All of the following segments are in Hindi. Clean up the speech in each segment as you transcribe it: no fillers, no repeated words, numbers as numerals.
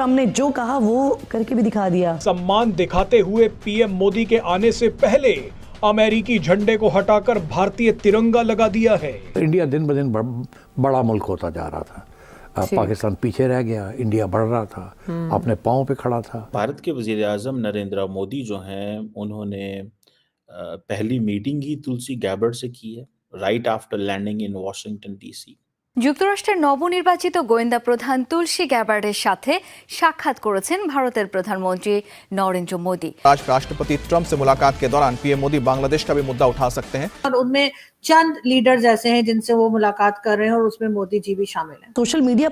ट्रम्प ने जो कहा वो करके भी दिखा दिया। सम्मान दिखाते हुए पीएम मोदी के आने से पहले अमेरिकी झंडे को हटाकर भारतीय तिरंगा लगा दिया है। इंडिया दिन ब दिन बड़ा मुल्क होता जा रहा था। पाकिस्तान पीछे रह गया, इंडिया बढ़ रहा था, अपने पांव पे खड़ा था। भारत के वजीर आजम नरेंद्र मोदी जो हैं उन्होंने पहली मीटिंग ही तुलसी गैबर्ड से की है, right after landing in Washington DC. যুক্তরাষ্ট্রের নবনির্বাচিত গোয়েন্দা প্রধান তুলসী গ্যাবার্ডের সাথে সাক্ষাৎ করেছেন ভারতের প্রধানমন্ত্রী নরেন্দ্র মোदी। आज राष्ट्रपति ट्रंप से मुलाकात के दौरान पीएम मोदी बांग्लादेश का भी मुद्दा उठा सकते हैं और उनमें चंद लीडर्स ऐसे हैं जिनसे वो मुलाकात कर रहे हैं और उसमें मोदी जी भी शामिल हैं। सोशल मीडिया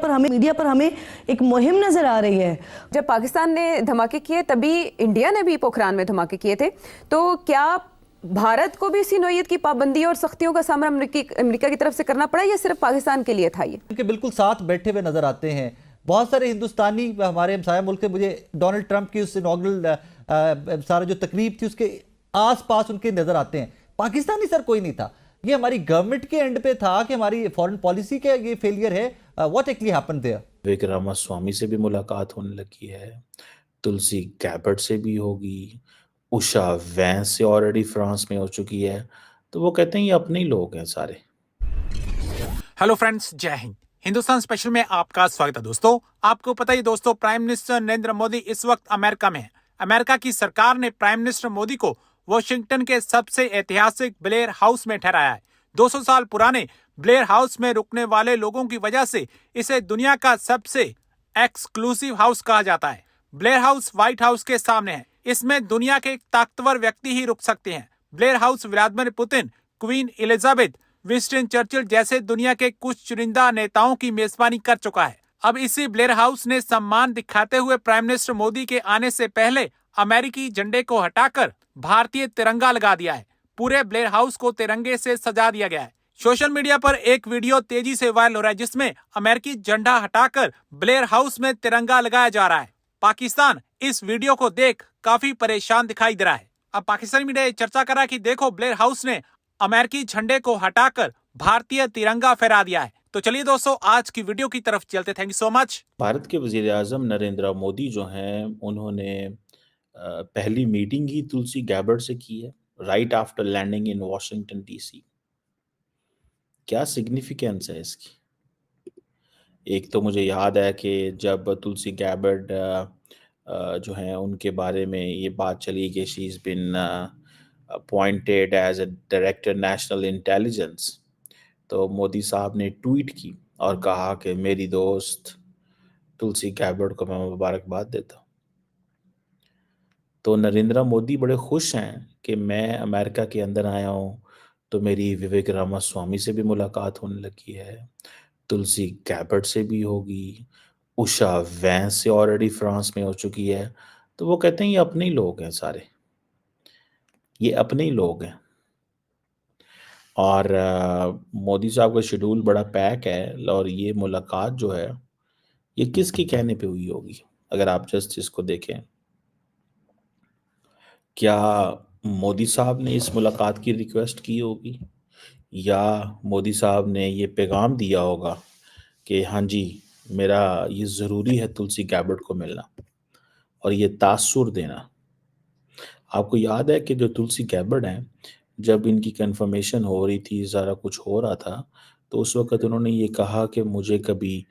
पर हमें एक मुहिम नजर आ रही है। जब पाकिस्तान ने धमाके किए तभी इंडिया ने भी पोखरान में धमाके किए थे, तो क्या भारत को भी इसी नौयत की पाबंदी और सख्तियों का सामना अमेरिका की तरफ से करना पड़ा या सिर्फ पाकिस्तान के लिए था ये? उनके बिल्कुल साथ बैठे हुए नजर आते हैं। बहुत सारे हिंदुस्तानी हमारे हमसाया मुल्क के, मुझे डोनाल्ड ट्रंप की उस इनॉग्रेल सारा जो तकरीब थी उसके आसपास उनके नजर आते हैं। पाकिस्तानी सर कोई नहीं था, ये हमारी गवर्नमेंट के एंड पे था कि हमारी फॉरेन पॉलिसी का ये फेलियर है। What actually happened there? Vivek Ramaswamy से भी मुलाकात होने लगी है, तुलसी गैबर्ड से भी होगी, उषा वैंस से ऑलरेडी फ्रांस में हो चुकी है। तो वो कहते हैं ये अपने ही लोग हैं सारे। हेलो फ्रेंड्स, जय हिंद। हिंदुस्तान स्पेशल में आपका स्वागत है दोस्तों। आपको पता ही दोस्तों, प्राइम मिनिस्टर नरेंद्र मोदी इस वक्त अमेरिका में है। अमेरिका की सरकार ने प्राइम मिनिस्टर मोदी को वॉशिंगटन के सबसे ऐतिहासिक ब्लेयर हाउस में ठहराया है। 200 साल पुराने ब्लेयर हाउस में रुकने वाले लोगों की वजह से इसे दुनिया का सबसे एक्सक्लूसिव हाउस कहा जाता है। ब्लेयर हाउस व्हाइट हाउस के सामने है। इसमें दुनिया के ताकतवर व्यक्ति ही रुक सकते हैं। Blair house Vladimir Putin, queen Elizabeth, Winston Churchill जैसे दुनिया के कुछ चुनिंदा नेताओं की मेजबानी कर चुका है। अब इसी ब्लेयर हाउस ने सम्मान दिखाते हुए प्राइम मिनिस्टर मोदी के आने से पहले अमेरिकी झंडे को हटाकर भारतीय तिरंगा लगा दिया है। पूरे ब्लेयर हाउस को तिरंगे से सजा दिया गया है। सोशल मीडिया पर एक वीडियो तेजी से वायरल हो रहा है जिसमें अमेरिकी झंडा हटाकर ब्लेयर हाउस में तिरंगा लगाया जा रहा है। पाकिस्तान इस वीडियो को देख काफी परेशान दिखाई दे रहा है। अब पाकिस्तानी मीडिया ये चर्चा कर रहा है कि देखो, ब्लेयर हाउस ने अमेरिकी झंडे को हटाकर भारतीय तिरंगा फहरा दिया है। तो चलिए दोस्तों, आज की वीडियो की तरफ चलते। Thank you so much. Bharat के वजीर आजम नरेंद्र मोदी जो हैं उन्होंने पहली मीटिंग ही तुलसी गैबर्ड से की है, right after landing in Washington DC. क्या सिग्निफिकेंस है इसकी? एक तो मुझे याद है कि जब तुलसी गैबर्ड जो हैं उनके बारे में ये बात चली कि she is been appointed as a director national intelligence, तो मोदी साहब ने ट्वीट की और कहा कि मेरी दोस्त तुलसी गैबर्ड को मैं मुबारकबाद देता हूँ। तो नरेंद्र मोदी बड़े खुश हैं कि मैं अमेरिका के अंदर आया हूँ, तो मेरी विवेक रामास्वामी से भी मुलाकात होने लगी है, तुलसी गैबर्ड से भी होगी, उषा वैंस से ऑलरेडी फ्रांस में हो चुकी है। तो वो कहते हैं ये अपने ही लोग हैं सारे, ये अपने ही लोग हैं। और मोदी साहब का शेड्यूल बड़ा पैक है और ये मुलाकात जो है ये किसके कहने पे हुई होगी? अगर आप जस्ट इसको देखें, क्या मोदी साहब ने इस मुलाकात की रिक्वेस्ट की होगी या मोदी साहब ने ये पैगाम दिया होगा कि हाँ जी, मेरा ये ज़रूरी है तुलसी गैबर्ड को मिलना और ये तासुर देना। आपको याद है कि जो तुलसी गैबर्ड हैं, जब इनकी कंफर्मेशन हो रही थी, सारा कुछ हो रहा था, तो उस वक्त उन्होंने ये कहा कि मुझे कभी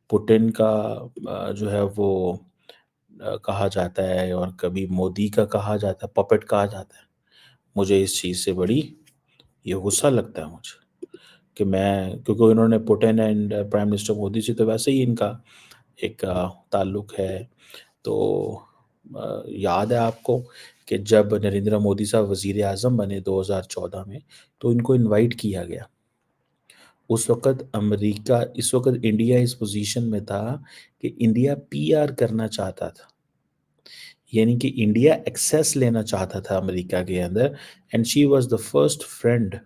पुतिन का जो है वो कहा जाता है और कभी मोदी का कहा जाता है, पपेट कहा जाता है। मुझे इस चीज़ से बड़ी ये गुस्सा लगता है मुझे कि मैं, क्योंकि इन्होंने Putin and prime minister Modi से तो वैसे ही इनका एक ताल्लुक है। तो याद है आपको कि जब नरेंद्र मोदी साहब वज़ीर आज़म बने 2014 में, तो इनको इनवाइट किया गया। उस वक़्त अमेरिका, इस वक़्त इंडिया इस पोजीशन में था कि इंडिया पीआर करना चाहता था, यानी कि इंडिया एक्सेस लेना चाहता था अमेरिका के अंदर। And she was the first friend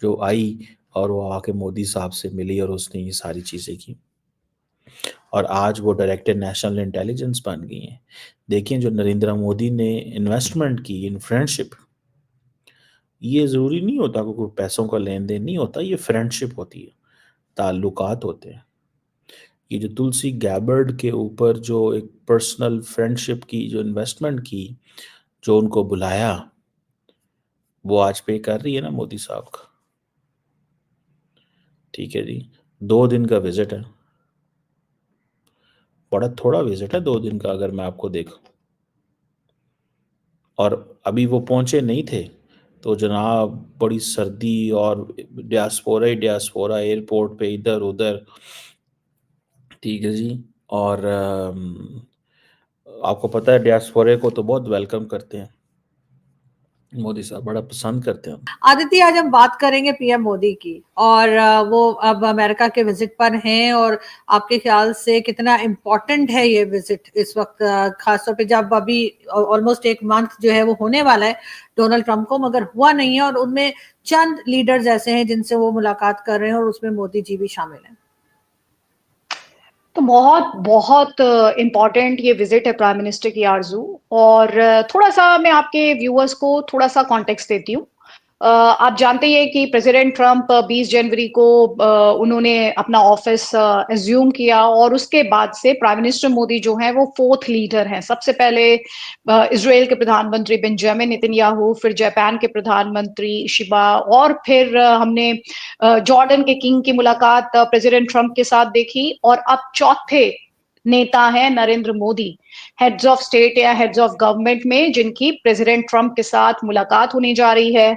जो आई और वो आके मोदी साहब से मिली और उसने ये सारी चीज़ें की और आज वो डायरेक्टर नेशनल इंटेलिजेंस बन गई हैं। देखिए, जो नरेंद्र मोदी ने इन्वेस्टमेंट की इन फ्रेंडशिप, ये ज़रूरी नहीं होता कि कोई पैसों का लेन देन नहीं होता, ये फ्रेंडशिप होती है, ताल्लुकात होते हैं। ये जो तुलसी गैबर्ड के ऊपर जो एक पर्सनल फ्रेंडशिप की जो इन्वेस्टमेंट की, जो उनको बुलाया, वो आज पे कर रही है ना मोदी साहब का। ठीक है जी, 2 दिन का विजिट है, बड़ा थोड़ा विजिट है 2 दिन का अगर मैं आपको देखूं। और अभी वो पहुंचे नहीं थे तो जनाब बड़ी सर्दी और डियास्पोरा एयरपोर्ट पे इधर उधर। ठीक है जी। और आपको पता है डियास्पोरे को तो बहुत वेलकम करते हैं मोदी साहब, बड़ा पसंद करते हैं। आदित्य, आज हम बात करेंगे पीएम मोदी की, और वो अब अमेरिका के विजिट पर हैं, और आपके ख्याल से कितना इम्पोर्टेंट है ये विजिट इस वक्त, खासतौर पे जब अभी ऑलमोस्ट 1 मंथ जो है वो होने वाला है डोनाल्ड ट्रंप को, मगर हुआ नहीं है, और उनमें चंद लीडर्स ऐसे हैं जिनसे वो मुलाकात कर रहे हैं, और उसमें मोदी जी भी शामिल हैं। तो बहुत बहुत इम्पॉर्टेंट ये विजिट है प्राइम मिनिस्टर की आरजू। और थोड़ा सा मैं आपके व्यूअर्स को थोड़ा सा कॉन्टेक्स्ट देती हूँ। आप जानते ही हैं कि प्रेसिडेंट ट्रंप 20 जनवरी को उन्होंने अपना ऑफिस एज्यूम किया, और उसके बाद से प्राइम मिनिस्टर मोदी जो हैं वो 4th लीडर हैं। सबसे पहले इजराइल के प्रधानमंत्री बेंजामिन नेतन्याहू, फिर जापान के प्रधानमंत्री शिबा, और फिर हमने जॉर्डन के किंग की मुलाकात प्रेसिडेंट ट्रंप के साथ देखी, और अब चौथे नेता है Narendra Modi, heads of state या हेड्स ऑफ गवर्नमेंट में जिनकी प्रेसिडेंट ट्रंप के साथ मुलाकात होने जा रही है।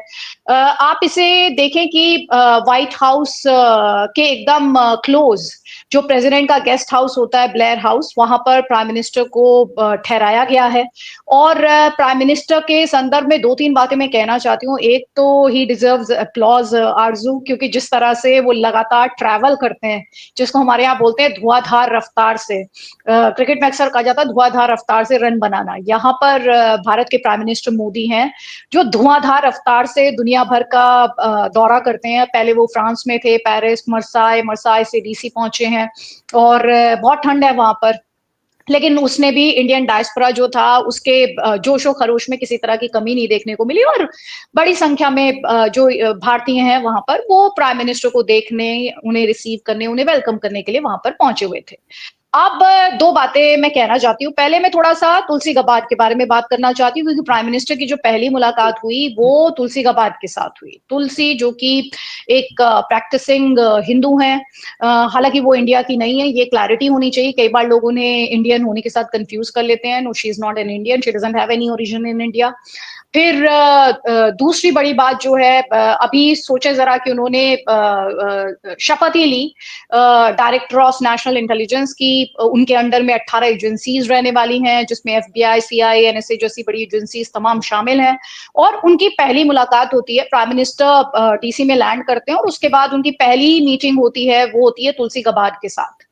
आप इसे देखें कि व्हाइट हाउस के एकदम क्लोज जो प्रेसिडेंट का गेस्ट हाउस होता है, ब्लेयर हाउस, वहां पर प्राइम मिनिस्टर को ठहराया गया है। और प्राइम मिनिस्टर के संदर्भ में 2-3 बातें मैं कहना चाहती हूँ। एक तो ही डिजर्व्स अपलॉज आरजू, क्योंकि जिस तरह से वो लगातार ट्रैवल करते हैं, जिसको हमारे यहाँ बोलते हैं धुआंधार रफ्तार से, क्रिकेट में अक्सर कहा जाता है धुआंधार रफ्तार से रन बनाना। यहाँ पर भारत के प्राइम मिनिस्टर मोदी हैं जो धुआंधार रफ्तार से दुनिया भर का दौरा करते हैं। पहले वो फ्रांस में थे, पेरिस, मरसाई से डीसी पहुंचे हैं, और बहुत ठंड है वहां पर, लेकिन उसने भी इंडियन डायस्पोरा जो था उसके जोशो खरोश में किसी तरह की कमी नहीं देखने को मिली, और बड़ी संख्या में जो भारतीय हैं वहां पर वो प्राइम मिनिस्टर को देखने, उन्हें रिसीव करने, उन्हें वेलकम करने के लिए वहां पर पहुंचे हुए थे। अब 2 बातें मैं कहना चाहती हूँ। पहले मैं थोड़ा सा तुलसी गबार्ड के बारे में बात करना चाहती हूँ, क्योंकि प्राइम मिनिस्टर की जो पहली मुलाकात हुई वो तुलसी गबार्ड के साथ हुई। तुलसी जो कि एक प्रैक्टिसिंग हिंदू हैं, हालांकि वो इंडिया की नहीं है, ये क्लैरिटी होनी चाहिए। कई बार लोग उन्हें इंडियन होने के साथ कंफ्यूज कर लेते हैं। No, she is not an Indian, she doesn't have any origin in India. फिर दूसरी बड़ी बात जो है, अभी सोचे जरा कि उन्होंने शपथ ही ली डायरेक्टर ऑफ नेशनल इंटेलिजेंस की। उनके अंडर में 18 एजेंसीज रहने वाली हैं, जिसमें FBI, CIA, NSA जैसी बड़ी एजेंसीज तमाम शामिल हैं। और उनकी पहली मुलाकात होती है, प्राइम मिनिस्टर DC में लैंड करते हैं, और उसके बाद उनकी पहली मीटिंग होती है, वो होती है तुलसी गबार्ड के साथ।